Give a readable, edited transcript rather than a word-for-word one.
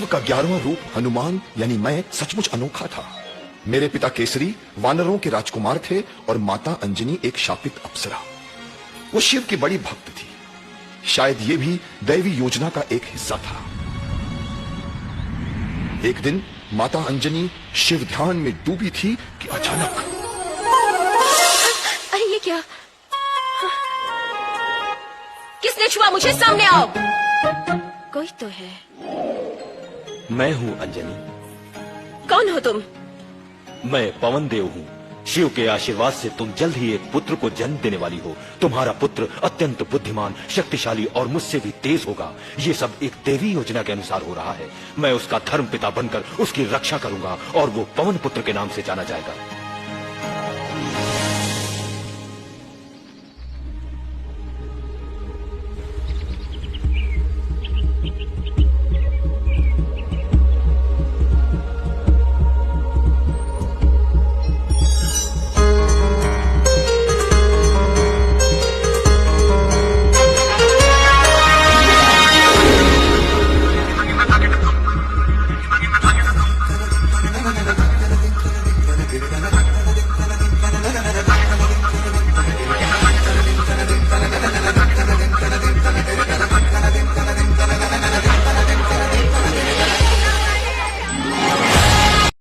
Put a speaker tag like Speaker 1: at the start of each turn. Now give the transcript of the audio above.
Speaker 1: का 11वां रूप हनुमान यानी मैं सचमुच अनोखा था। मेरे पिता केसरी वानरों के राजकुमार थे और माता अंजनी एक शापित अप्सरा। वो शिव की बड़ी भक्त थी। शायद ये भी दैवी योजना का एक हिस्सा था। एक दिन माता अंजनी शिव ध्यान में डूबी थी कि अचानक
Speaker 2: अरे ये क्या? किसने छुआ मुझे? सामने आओ। कोई तो है।
Speaker 3: मैं हूँ अंजनी।
Speaker 2: कौन हो तुम?
Speaker 3: मैं पवन देव हूँ। शिव के आशीर्वाद से तुम जल्द ही एक पुत्र को जन्म देने वाली हो। तुम्हारा पुत्र अत्यंत बुद्धिमान, शक्तिशाली और मुझसे भी तेज होगा। ये सब एक देवी योजना के अनुसार हो रहा है। मैं उसका धर्म पिता बनकर उसकी रक्षा करूंगा और वो पवन पुत्र के नाम से जाना जाएगा।